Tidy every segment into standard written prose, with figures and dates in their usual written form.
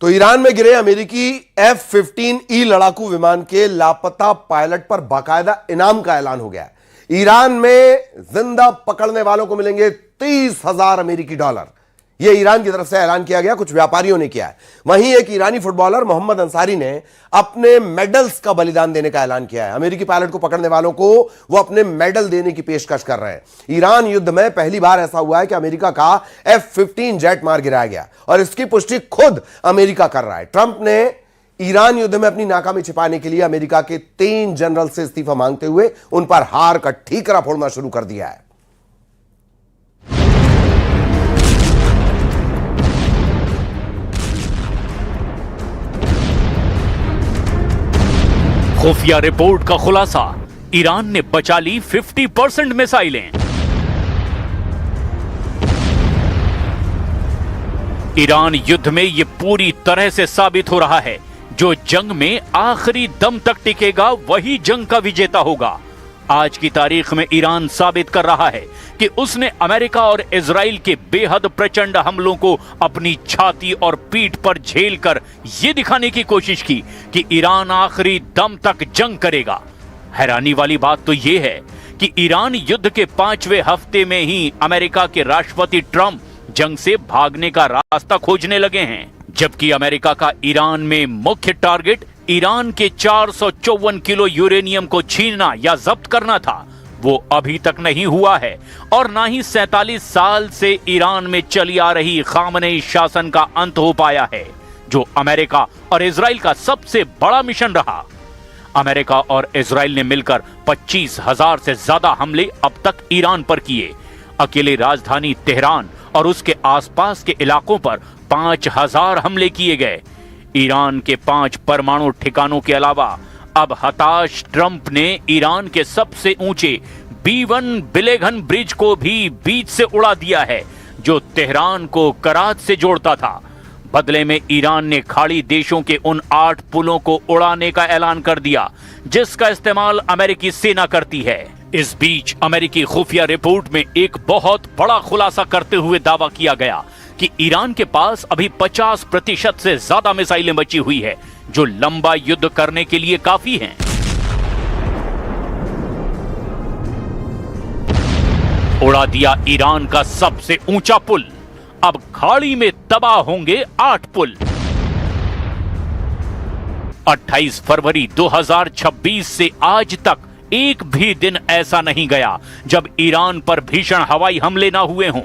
तो ईरान में गिरे अमेरिकी F-15E लड़ाकू विमान के लापता पायलट पर बाकायदा इनाम का ऐलान हो गया है। ईरान में जिंदा पकड़ने वालों को मिलेंगे 30,000 अमेरिकी डॉलर। यह ईरान की तरफ से ऐलान किया गया, कुछ व्यापारियों ने किया है। वहीं एक ईरानी फुटबॉलर मोहम्मद अंसारी ने अपने मेडल्स का बलिदान देने का ऐलान किया है। अमेरिकी पायलट को पकड़ने वालों को वो अपने मेडल देने की पेशकश कर रहे हैं। ईरान युद्ध में पहली बार ऐसा हुआ है कि अमेरिका का F-15 जेट मार गिराया गया और इसकी पुष्टि खुद अमेरिका कर रहा है। ट्रंप ने ईरान युद्ध में अपनी नाकामी छिपाने के लिए अमेरिका के 3 जनरल से इस्तीफा मांगते हुए उन पर हार का ठीकरा फोड़ना शुरू कर दिया है। खुफिया रिपोर्ट का खुलासा, ईरान ने बचा ली 50% मिसाइलें। ईरान युद्ध में यह पूरी तरह से साबित हो रहा है, जो जंग में आखिरी दम तक टिकेगा वही जंग का विजेता होगा। आज की तारीख में ईरान साबित कर रहा है कि उसने अमेरिका और इजराइल के बेहद प्रचंड हमलों को अपनी छाती और पीठ पर झेलकर यह दिखाने की कोशिश की कि ईरान आखिरी दम तक जंग करेगा। हैरानी वाली बात तो यह है कि ईरान युद्ध के 5वें हफ्ते में ही अमेरिका के राष्ट्रपति ट्रंप जंग से भागने का रास्ता खोजने लगे हैं, जबकि अमेरिका का ईरान में मुख्य टारगेट ईरान के 454 किलो यूरेनियम को छीनना या जब्त करना था। वो अभी तक नहीं हुआ है और ना ही 47 साल से ईरान में चली आ रही खामनेई शासन का अंत हो पाया है, जो अमेरिका और इजराइल का सबसे बड़ा मिशन रहा। अमेरिका और इजराइल ने मिलकर 25,000 से ज्यादा हमले अब तक ईरान पर किए। अकेले राजधानी तेहरान और उसके आसपास के इलाकों पर 5,000 हमले किए गए। ईरान के 5 परमाणु ठिकानों के अलावा अब हताश ट्रंप ने ईरान के सबसे ऊंचे B-1 बिलेघन ब्रिज को भी बीच से उड़ा दिया है, जो तेहरान को कराच से जोड़ता था। बदले में ईरान ने खाड़ी देशों के उन 8 पुलों को उड़ाने का ऐलान कर दिया, जिसका इस्तेमाल अमेरिकी सेना करती है। इस बीच अमेरिकी खुफिया रिपोर्ट में एक बहुत बड़ा खुलासा करते हुए दावा किया गया कि ईरान के पास अभी 50% से ज्यादा मिसाइलें बची हुई है, जो लंबा युद्ध करने के लिए काफी हैं। उड़ा दिया ईरान का सबसे ऊंचा पुल, अब खाड़ी में तबाह होंगे 8 पुल। 28 फरवरी 2026 से आज तक एक भी दिन ऐसा नहीं गया जब ईरान पर भीषण हवाई हमले ना हुए हों।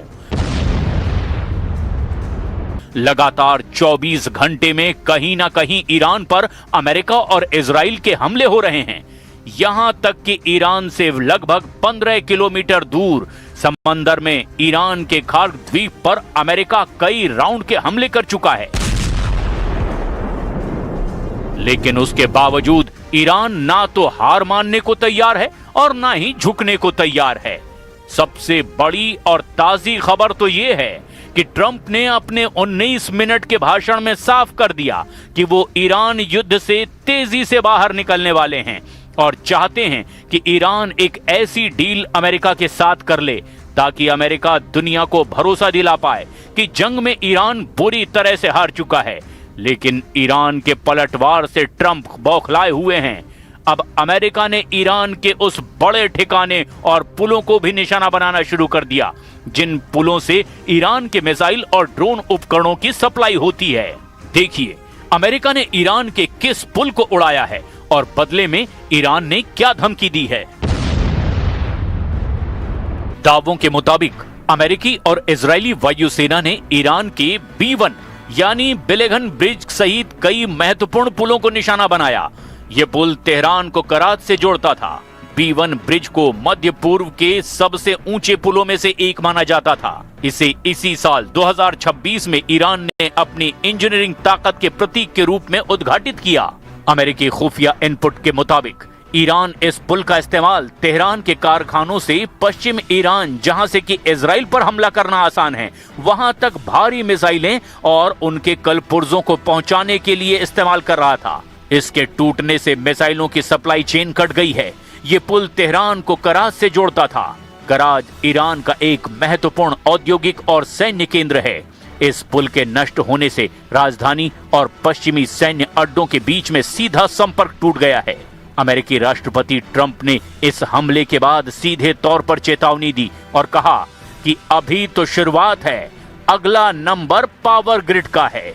लगातार 24 घंटे में कहीं ना कहीं ईरान पर अमेरिका और इजराइल के हमले हो रहे हैं। यहां तक कि ईरान से लगभग 15 किलोमीटर दूर समंदर में ईरान के खार्ग द्वीप पर अमेरिका कई राउंड के हमले कर चुका है। लेकिन उसके बावजूद ईरान ना तो हार मानने को तैयार है और ना ही झुकने को तैयार है। सबसे बड़ी और ताजी खबर तो यह है कि ट्रंप ने अपने 19 मिनट के भाषण में साफ कर दिया कि वो ईरान युद्ध से तेजी से बाहर निकलने वाले हैं और चाहते हैं कि ईरान एक ऐसी डील अमेरिका के साथ कर ले ताकि अमेरिका दुनिया को भरोसा दिला पाए कि जंग में ईरान बुरी तरह से हार चुका है। लेकिन ईरान के पलटवार से ट्रंप बौखलाए हुए हैं। अब अमेरिका ने ईरान के उस बड़े ठिकाने और पुलों को भी निशाना बनाना शुरू कर दिया, जिन पुलों से ईरान के मिसाइल और ड्रोन उपकरणों की सप्लाई होती है। देखिए अमेरिका ने ईरान के किस पुल को उड़ाया है और बदले में ईरान ने क्या धमकी दी है। दावों के मुताबिक अमेरिकी और इजरायली वायुसेना ने ईरान के B-1 यानी बिलेघन ब्रिज सहित कई महत्वपूर्ण पुलों को निशाना बनाया। यह पुल तेहरान को कराच से जोड़ता था। B-1 ब्रिज को मध्य पूर्व के सबसे ऊंचे पुलों में से एक माना जाता था। इसे इसी साल 2026 में ईरान ने अपनी इंजीनियरिंग ताकत के प्रतीक के रूप में उद्घाटित किया। अमेरिकी खुफिया इनपुट के मुताबिक ईरान इस पुल का इस्तेमाल तेहरान के कारखानों से पश्चिम ईरान, जहां से कि इजराइल पर हमला करना आसान है, वहां तक भारी मिसाइलें और उनके कलपुर्जों को पहुंचाने के लिए इस्तेमाल कर रहा था। इसके टूटने से मिसाइलों की सप्लाई चेन कट गई है। ये पुल तेहरान को कराच से जोड़ता था। कराच ईरान का एक महत्वपूर्ण औद्योगिक और सैन्य केंद्र है। इस पुल के नष्ट होने से राजधानी और पश्चिमी सैन्य अड्डों के बीच में सीधा संपर्क टूट गया है। अमेरिकी राष्ट्रपति ट्रंप ने इस हमले के बाद सीधे तौर पर चेतावनी दी और कहा कि अभी तो शुरुआत है, अगला नंबर पावर ग्रिड का है।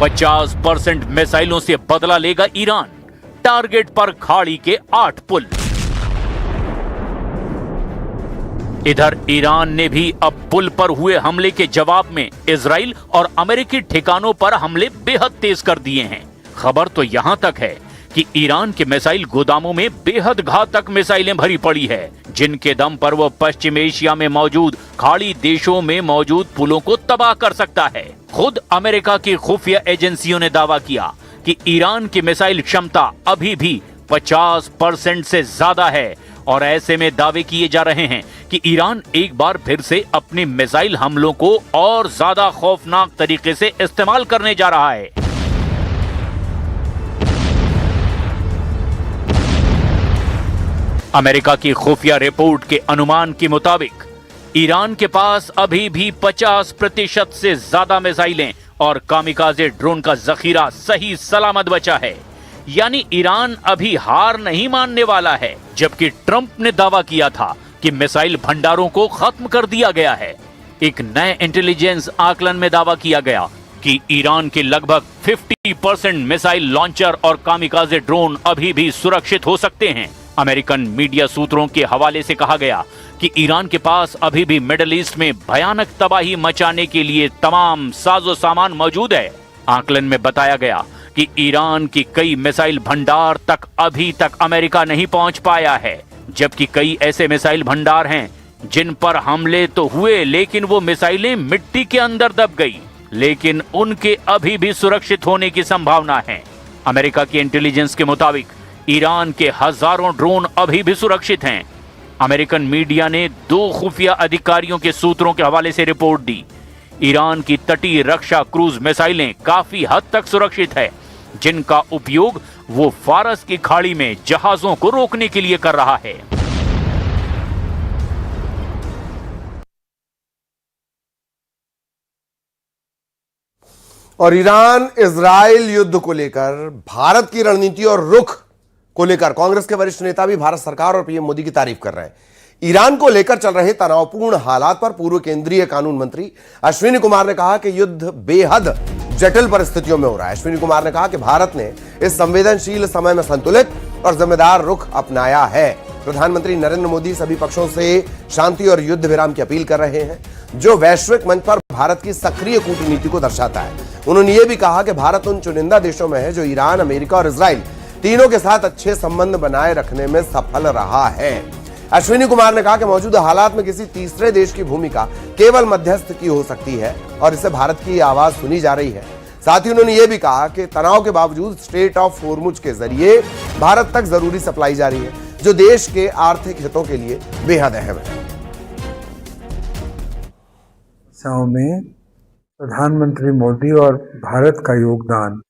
50% मिसाइलों से बदला लेगा ईरान, टारगेट पर खाड़ी के 8 पुल। इधर ईरान ने भी अब पुल पर हुए हमले के जवाब में इजराइल और अमेरिकी ठिकानों पर हमले बेहद तेज कर दिए हैं। खबर तो यहां तक है कि ईरान के मिसाइल गोदामों में बेहद घातक मिसाइलें भरी पड़ी है, जिनके दम पर वो पश्चिम एशिया में मौजूद खाड़ी देशों में मौजूद पुलों को तबाह कर सकता है। खुद अमेरिका की खुफिया एजेंसियों ने दावा किया कि ईरान की मिसाइल क्षमता अभी भी 50% से ज्यादा है और ऐसे में दावे किए जा रहे हैं कि ईरान एक बार फिर से अपने मिसाइल हमलों को और ज्यादा खौफनाक तरीके से इस्तेमाल करने जा रहा है। अमेरिका की खुफिया रिपोर्ट के अनुमान के मुताबिक ईरान के पास अभी भी 50% से ज्यादा मिसाइलें और कामिकाजे ड्रोन का जखीरा सही सलामत बचा है। यानी ईरान अभी हार नहीं मानने वाला है, जबकि ट्रंप ने दावा किया था कि मिसाइल भंडारों को खत्म कर दिया गया है। एक नए इंटेलिजेंस आकलन में दावा किया गया कि ईरान के लगभग 50% मिसाइल लॉन्चर और कामिकाजे ड्रोन अभी भी सुरक्षित हो सकते हैं। अमेरिकन मीडिया सूत्रों के हवाले से कहा गया कि ईरान के पास अभी भी मिडिल ईस्ट में भयानक तबाही मचाने के लिए तमाम साजो सामान मौजूद है। आकलन में बताया गया कि ईरान की कई मिसाइल भंडार तक अभी तक अमेरिका नहीं पहुंच पाया है, जबकि कई ऐसे मिसाइल भंडार हैं जिन पर हमले तो हुए लेकिन वो मिसाइलें मिट्टी के अंदर दब गई, लेकिन उनके अभी भी सुरक्षित होने की संभावना है। अमेरिका की इंटेलिजेंस के मुताबिक ईरान के हजारों ड्रोन अभी भी सुरक्षित हैं। अमेरिकन मीडिया ने 2 खुफिया अधिकारियों के सूत्रों के हवाले से रिपोर्ट दी। ईरान की तटीय रक्षा क्रूज मिसाइलें काफी हद तक सुरक्षित है, जिनका उपयोग वो फारस की खाड़ी में जहाजों को रोकने के लिए कर रहा है। और ईरान इजराइल युद्ध को लेकर भारत की रणनीति और रुख को लेकर कांग्रेस के वरिष्ठ नेता भी भारत सरकार और पीएम मोदी की तारीफ कर रहे हैं। ईरान को लेकर चल रहे तनावपूर्ण हालात पर पूर्व केंद्रीय कानून मंत्री अश्विनी कुमार ने कहा कि युद्ध बेहद जटिल परिस्थितियों में हो रहा है। अश्विनी कुमार ने कहा कि भारत ने इस संवेदनशील समय में संतुलित और जिम्मेदार रुख अपनाया है। प्रधानमंत्री नरेंद्र मोदी सभी पक्षों से शांति और युद्ध विराम की अपील कर रहे हैं, जो वैश्विक मंच पर भारत की सक्रिय कूटनीति को दर्शाता है। उन्होंने ये भी कहा कि भारत उन चुनिंदा देशों में है जो ईरान, अमेरिका और इजराइल तीनों के साथ अच्छे संबंध बनाए रखने में सफल रहा है। अश्विनी कुमार ने कहा कि मौजूदा हालात में किसी तीसरे देश की भूमिका केवल मध्यस्थ की हो सकती है और इससे भारत की आवाज सुनी जा रही है। साथ ही उन्होंने ये भी कहा कि तनाव के बावजूद स्ट्रेट ऑफ होर्मुज के जरिए भारत तक जरूरी सप्लाई जारी है, जो देश के आर्थिक हितों के लिए बेहद अहम है। में प्रधानमंत्री मोदी और भारत का योगदान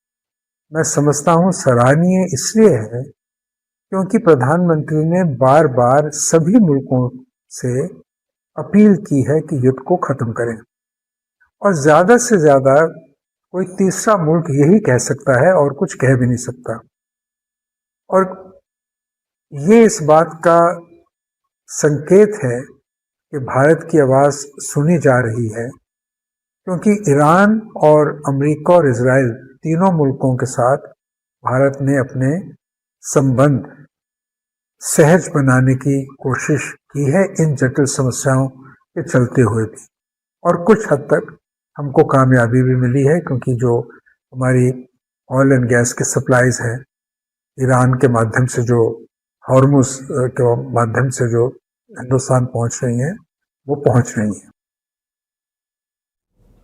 मैं समझता हूं सराहनीय इसलिए है क्योंकि प्रधानमंत्री ने बार बार सभी मुल्कों से अपील की है कि युद्ध को खत्म करें, और ज्यादा से ज्यादा कोई तीसरा मुल्क यही कह सकता है और कुछ कह भी नहीं सकता। और ये इस बात का संकेत है कि भारत की आवाज सुनी जा रही है, क्योंकि ईरान और अमेरिका और इजराइल तीनों मुल्कों के साथ भारत ने अपने संबंध सहज बनाने की कोशिश की है इन जटिल समस्याओं के चलते हुए भी, और कुछ हद तक हमको कामयाबी भी मिली है, क्योंकि जो हमारी ऑयल एंड गैस के सप्लाईज हैं ईरान के माध्यम से, जो हॉर्मुज के माध्यम से जो हिंदुस्तान पहुंच रही हैं, वो पहुंच रही हैं।